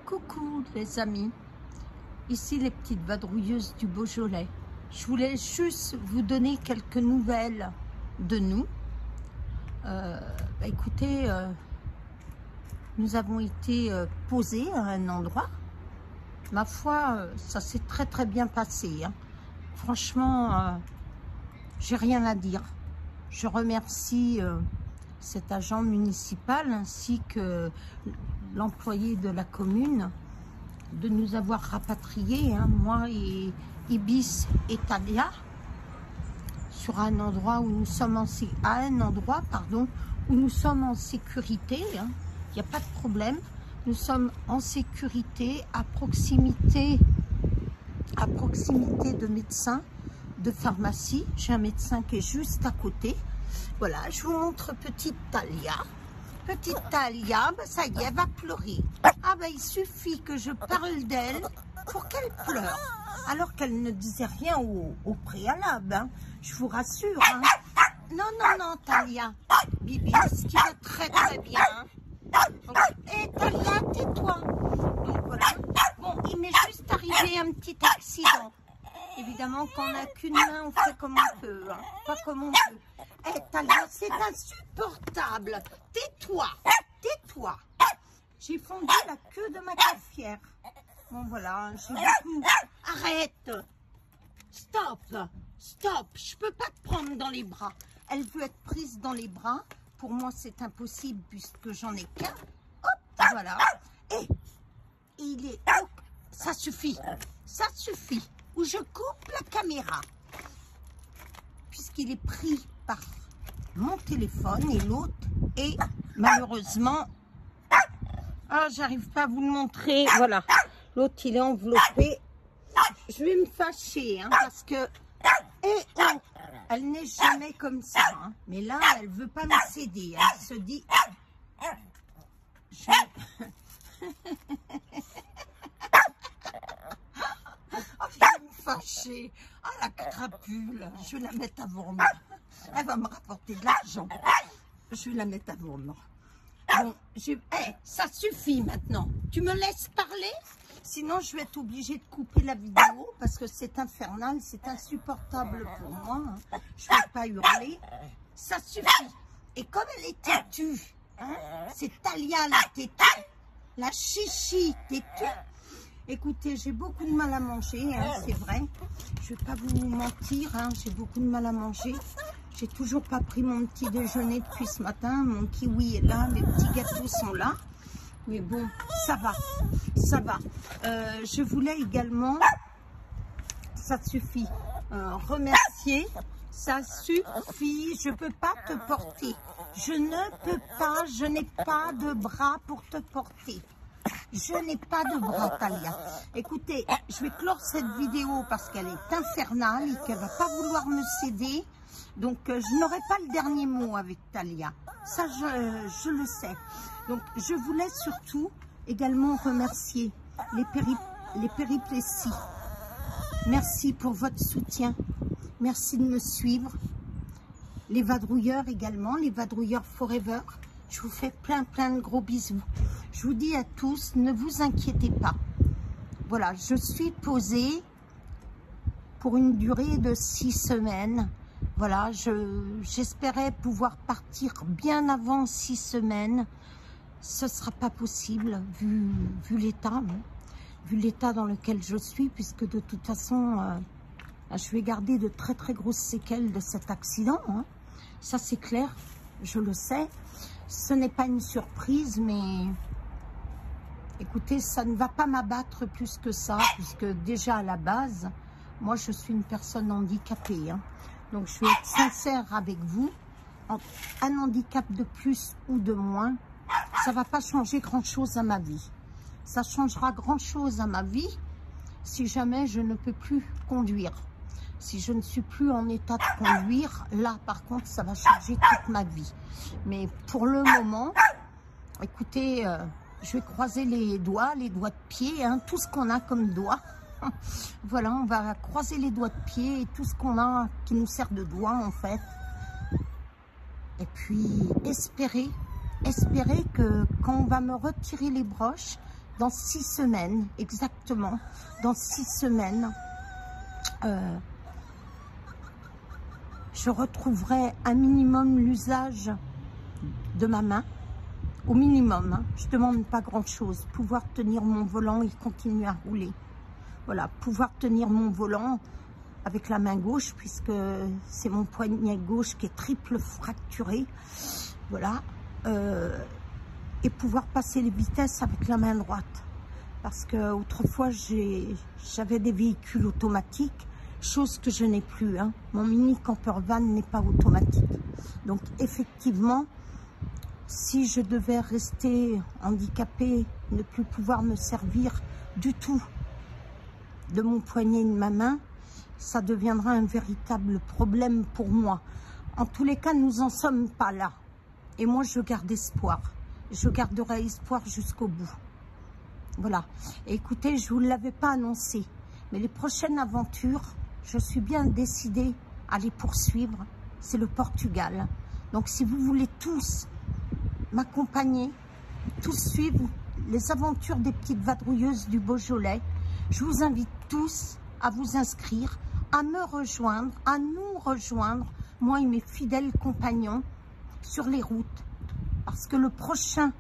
Coucou les amis, ici les petites vadrouilleuses du Beaujolais. Je voulais juste vous donner quelques nouvelles de nous. Écoutez, nous avons été posés à un endroit. Ma foi, ça s'est très bien passé. Hein. Franchement, j'ai rien à dire. Je remercie cet agent municipal ainsi que l'employé de la commune de nous avoir rapatriés, hein, moi et Ibis et Talia, sur un endroit où nous sommes en sécurité. Hein. Il n'y a pas de problème. Nous sommes en sécurité à proximité de médecins, de pharmacie. J'ai un médecin qui est juste à côté. Voilà, je vous montre petite Talia. Petite Talia, ben ça y est, elle va pleurer. Ah ben il suffit que je parle d'elle pour qu'elle pleure. Alors qu'elle ne disait rien au préalable. Hein. Je vous rassure. Hein. Non, Talia. Bibi, tu vas très bien. Hé Talia, tais-toi. Donc voilà. Bon, il m'est juste arrivé un petit accident. Évidemment, quand on n'a qu'une main, on fait comme on peut. Hein. Pas comme on peut. Hé Talia, c'est insupportable. Tais-toi. Tais-toi. J'ai fondu la queue de ma cafetière. Bon voilà, j'ai beaucoup. Arrête. Stop. Stop. Je peux pas te prendre dans les bras. Elle veut être prise dans les bras. Pour moi, c'est impossible puisque j'en ai qu'un. Hop, voilà. Et il est... Oh, ça suffit. Ça suffit. Ou je coupe la caméra. Puisqu'il est pris par mon téléphone et l'autre est malheureusement... Ah, j'arrive pas à vous le montrer. Voilà. L'autre, il est enveloppé. Je vais me fâcher, hein, parce que... elle n'est jamais comme ça. Hein. Mais là, elle veut pas me céder. Elle se dit... Je vais me fâcher. Ah, la crapule. Je vais la mettre à vomir. Elle va me rapporter de l'argent. Je vais la mettre à vomir. Bon, ça suffit maintenant. Tu me laisses parler? Sinon, je vais être obligée de couper la vidéo parce que c'est infernal, c'est insupportable pour moi. Hein. Je ne vais pas hurler. Ça suffit. Et comme elle est têtue, hein, c'est Talia la têtue, la chichi têtue. Écoutez, j'ai beaucoup de mal à manger, hein, c'est vrai. Je ne vais pas vous mentir, hein, j'ai beaucoup de mal à manger. J'ai toujours pas pris mon petit déjeuner depuis ce matin. Mon kiwi est là, mes petits gâteaux sont là. Mais bon, ça va, ça va. Je voulais également, ça suffit, remercier. Ça suffit, je peux pas te porter. Je ne peux pas, je n'ai pas de bras pour te porter. Je n'ai pas de bras, Talia. Écoutez, je vais clore cette vidéo parce qu'elle est infernale et qu'elle va pas vouloir me céder. Donc, je n'aurai pas le dernier mot avec Talia. Ça, je le sais. Donc, je voulais surtout également remercier les péripléties. Merci pour votre soutien. Merci de me suivre. Les vadrouilleurs également, les vadrouilleurs forever. Je vous fais plein de gros bisous. Je vous dis à tous, ne vous inquiétez pas. Voilà, je suis posée pour une durée de 6 semaines. Voilà, j'espérais pouvoir partir bien avant 6 semaines. Ce ne sera pas possible vu l'état, hein, vu l'état dans lequel je suis, puisque de toute façon, je vais garder de très grosses séquelles de cet accident. Hein. Ça, c'est clair, je le sais. Ce n'est pas une surprise, mais écoutez, ça ne va pas m'abattre plus que ça, puisque déjà à la base, moi, je suis une personne handicapée. Hein. Donc, je vais être sincère avec vous. Un handicap de plus ou de moins, ça ne va pas changer grand-chose à ma vie. Ça changera grand-chose à ma vie si jamais je ne peux plus conduire. Si je ne suis plus en état de conduire, là, par contre, ça va changer toute ma vie. Mais pour le moment, écoutez, je vais croiser les doigts de pied, hein, tout ce qu'on a comme doigt. Voilà, on va croiser les doigts de pied et tout ce qu'on a qui nous sert de doigt en fait. Et puis espérer que quand on va me retirer les broches, dans 6 semaines, exactement, dans 6 semaines, je retrouverai un minimum l'usage de ma main, au minimum, hein. Je ne demande pas grand-chose, pouvoir tenir mon volant et continuer à rouler. Voilà, pouvoir tenir mon volant avec la main gauche, puisque c'est mon poignet gauche qui est triple fracturé, voilà, et pouvoir passer les vitesses avec la main droite. Parce que autrefois j'avais des véhicules automatiques, chose que je n'ai plus, hein. Mon mini camper van n'est pas automatique. Donc effectivement, si je devais rester handicapée, ne plus pouvoir me servir du tout de mon poignet et de ma main, ça deviendra un véritable problème pour moi. En tous les cas, nous n'en sommes pas là. Et moi, je garde espoir. Je garderai espoir jusqu'au bout. Voilà. Et écoutez, je ne vous l'avais pas annoncé, mais les prochaines aventures, je suis bien décidée à les poursuivre. C'est le Portugal. Donc, si vous voulez tous m'accompagner, tous suivre les aventures des petites vadrouilleuses du Beaujolais, je vous invite tous à vous inscrire, à me rejoindre, à nous rejoindre, moi et mes fidèles compagnons, sur les routes. Parce que le prochain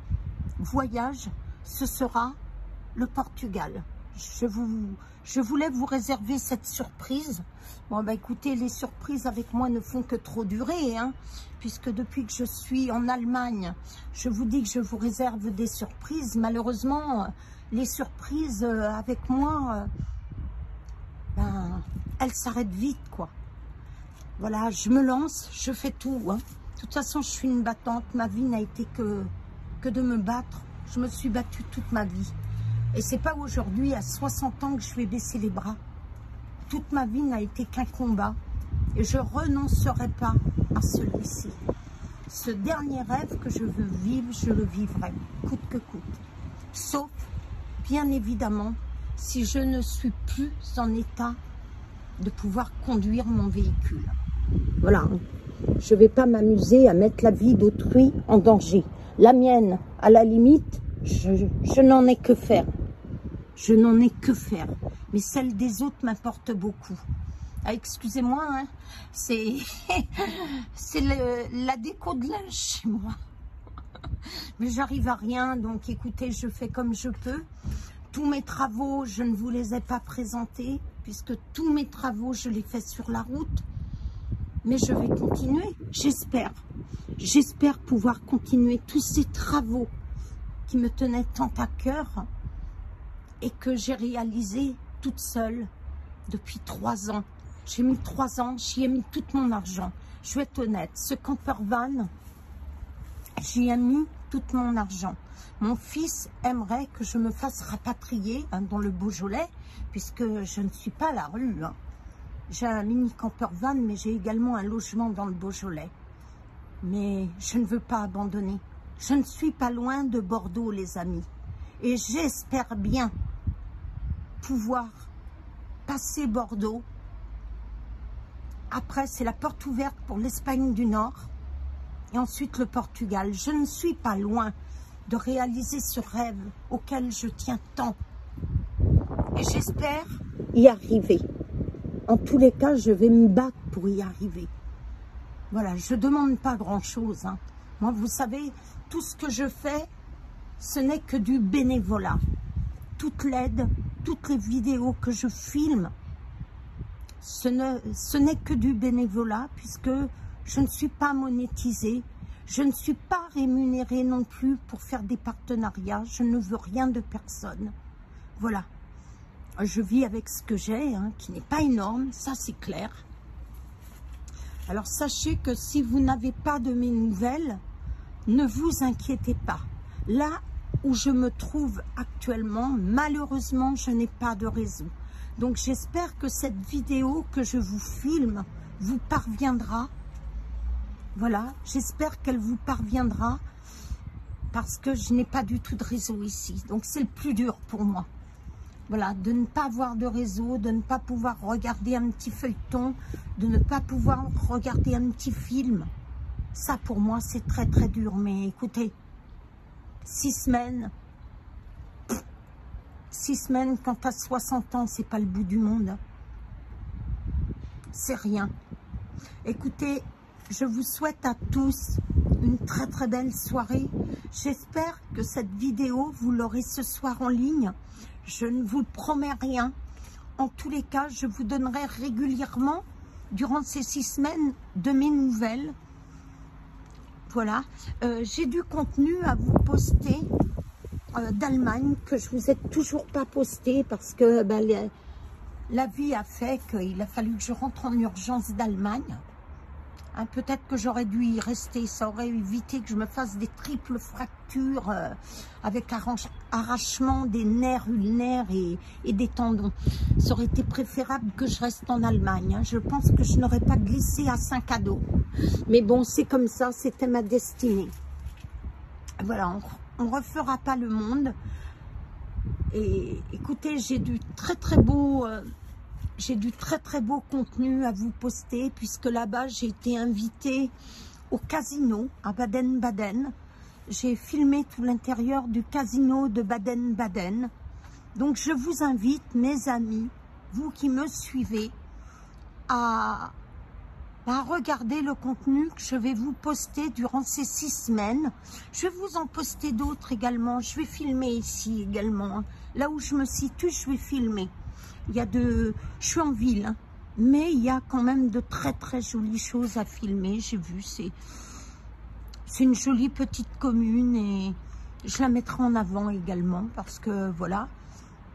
voyage, ce sera le Portugal. Je voulais vous réserver cette surprise. Bon, bah écoutez, les surprises avec moi ne font que trop durer, hein, puisque depuis que je suis en Allemagne, je vous dis que je vous réserve des surprises. Malheureusement, les surprises avec moi, ben, elles s'arrêtent vite, quoi. Voilà, je me lance, je fais tout, hein. De toute façon, je suis une battante. Ma vie n'a été que de me battre. Je me suis battue toute ma vie. Et c'est pas aujourd'hui, à 60 ans, que je vais baisser les bras. Toute ma vie n'a été qu'un combat. Et je renoncerai pas à celui-ci. Ce dernier rêve que je veux vivre, je le vivrai, coûte que coûte. Sauf, bien évidemment, si je ne suis plus en état de pouvoir conduire mon véhicule. Voilà. Je ne vais pas m'amuser à mettre la vie d'autrui en danger. La mienne, à la limite, je n'en ai que faire. Je n'en ai que faire. Mais celle des autres m'importe beaucoup. Ah, excusez-moi, hein, c'est la déco de linge chez moi. Mais j'arrive à rien, donc écoutez, je fais comme je peux. Tous mes travaux, je ne vous les ai pas présentés, puisque tous mes travaux, je les fais sur la route. Mais je vais continuer, j'espère. J'espère pouvoir continuer tous ces travaux qui me tenaient tant à cœur et que j'ai réalisé toute seule depuis 3 ans. J'ai mis 3 ans, j'y ai mis tout mon argent. Je vais être honnête, ce camper van, j'y ai mis tout mon argent. Mon fils aimerait que je me fasse rapatrier, hein, dans le Beaujolais, puisque je ne suis pas à la rue, hein. J'ai un mini camper van, mais j'ai également un logement dans le Beaujolais. Mais je ne veux pas abandonner. Je ne suis pas loin de Bordeaux, les amis. Et j'espère bien pouvoir passer Bordeaux. Après, c'est la porte ouverte pour l'Espagne du Nord. Et ensuite, le Portugal. Je ne suis pas loin de réaliser ce rêve auquel je tiens tant. Et j'espère y arriver. En tous les cas, je vais me battre pour y arriver. Voilà, je ne demande pas grand-chose, hein. Moi, vous savez, tout ce que je fais, ce n'est que du bénévolat. Toute l'aide, toutes les vidéos que je filme, ce n'est que du bénévolat, puisque je ne suis pas monétisée. Je ne suis pas rémunérée non plus pour faire des partenariats. Je ne veux rien de personne. Voilà. Je vis avec ce que j'ai, hein, qui n'est pas énorme, ça c'est clair. Alors sachez que si vous n'avez pas de mes nouvelles, ne vous inquiétez pas. Là où je me trouve actuellement, malheureusement, je n'ai pas de réseau. Donc j'espère que cette vidéo que je vous filme vous parviendra. Voilà, j'espère qu'elle vous parviendra parce que je n'ai pas du tout de réseau ici. Donc c'est le plus dur pour moi. Voilà, de ne pas avoir de réseau, de ne pas pouvoir regarder un petit feuilleton, de ne pas pouvoir regarder un petit film. Ça, pour moi, c'est très, très dur. Mais écoutez, 6 semaines, 6 semaines, quand tu as 60 ans, c'est pas le bout du monde. C'est rien. Écoutez, je vous souhaite à tous une très très belle soirée. J'espère que cette vidéo, vous l'aurez ce soir en ligne. Je ne vous promets rien. En tous les cas, je vous donnerai régulièrement, durant ces 6 semaines, de mes nouvelles. Voilà. J'ai du contenu à vous poster d'Allemagne que je vous ai toujours pas posté parce que la vie a fait qu'il a fallu que je rentre en urgence d'Allemagne. Hein, peut-être que j'aurais dû y rester, ça aurait évité que je me fasse des triples fractures avec arrachement des nerfs ulnaires et des tendons. Ça aurait été préférable que je reste en Allemagne. Hein. Je pense que je n'aurais pas glissé à 5 à dos. Mais bon, c'est comme ça, c'était ma destinée. Voilà, on ne refera pas le monde. Et écoutez, j'ai du très très beau contenu à vous poster, puisque là-bas j'ai été invitée au casino à Baden-Baden. J'ai filmé tout l'intérieur du casino de Baden-Baden. Donc je vous invite, mes amis, vous qui me suivez, à regarder le contenu que je vais vous poster durant ces 6 semaines. Je vais vous en poster d'autres également. Je vais filmer ici également. Là où je me situe, je vais filmer. Je suis en ville, hein, mais il y a quand même de très très jolies choses à filmer. J'ai vu, c'est une jolie petite commune et je la mettrai en avant également parce que voilà,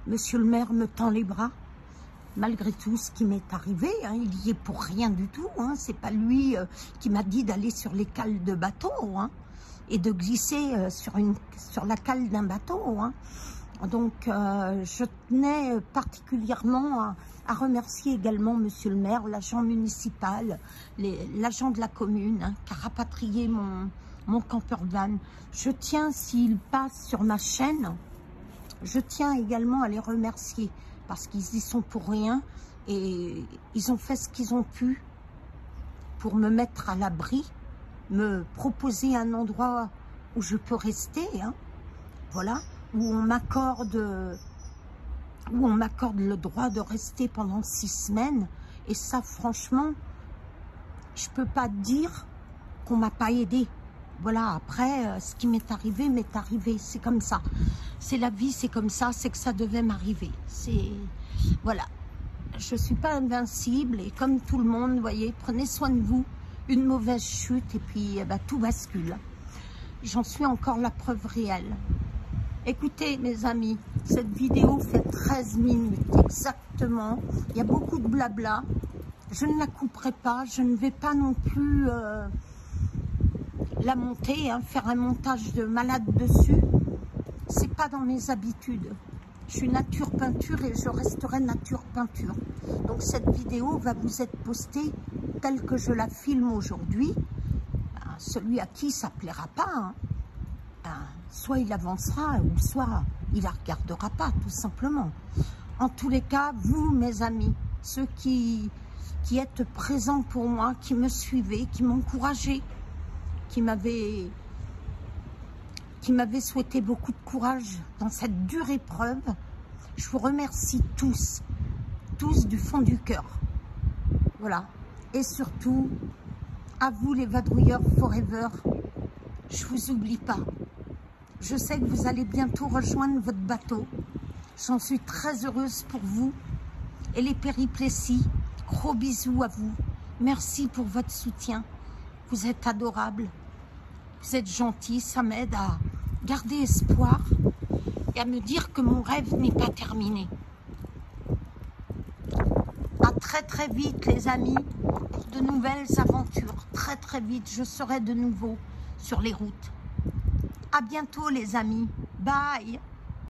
monsieur le maire me tend les bras. Malgré tout ce qui m'est arrivé, hein, il y est pour rien du tout. Hein, c'est pas lui qui m'a dit d'aller sur les cales de bateau hein, et de glisser sur la cale d'un bateau. Hein. Donc, je tenais particulièrement à remercier également monsieur le maire, l'agent municipal, l'agent de la commune hein, qui a rapatrié mon campervan. Je tiens, s'il passe sur ma chaîne, je tiens également à les remercier parce qu'ils y sont pour rien et ils ont fait ce qu'ils ont pu pour me mettre à l'abri, me proposer un endroit où je peux rester, hein, voilà, où on m'accorde le droit de rester pendant 6 semaines. Et ça, franchement, je peux pas dire qu'on m'a pas aidé. Voilà, après, ce qui m'est arrivé, c'est comme ça. C'est la vie, c'est comme ça, c'est que ça devait m'arriver. Voilà, je suis pas invincible et comme tout le monde, vous voyez, prenez soin de vous. Une mauvaise chute et puis tout bascule. J'en suis encore la preuve réelle. Écoutez, mes amis, cette vidéo fait 13 minutes exactement. Il y a beaucoup de blabla. Je ne la couperai pas. Je ne vais pas non plus la monter, hein, faire un montage de malade dessus. C'est pas dans mes habitudes. Je suis nature peinture et je resterai nature peinture. Donc cette vidéo va vous être postée telle que je la filme aujourd'hui. Celui à qui ça ne plaira pas, hein, soit il avancera ou soit il ne la regardera pas, tout simplement. En tous les cas, vous, mes amis, ceux qui êtes présents pour moi, qui me suivez, qui m'encouragez, qui m'avaient souhaité beaucoup de courage dans cette dure épreuve, je vous remercie tous du fond du cœur. Voilà. Et surtout, à vous les vadrouilleurs forever, je vous oublie pas. Je sais que vous allez bientôt rejoindre votre bateau. J'en suis très heureuse pour vous. Et les périplessies, gros bisous à vous. Merci pour votre soutien. Vous êtes adorables. Vous êtes gentils. Ça m'aide à garder espoir et à me dire que mon rêve n'est pas terminé. À très très vite, les amis, pour de nouvelles aventures. Très très vite, je serai de nouveau sur les routes. À bientôt, les amis. Bye.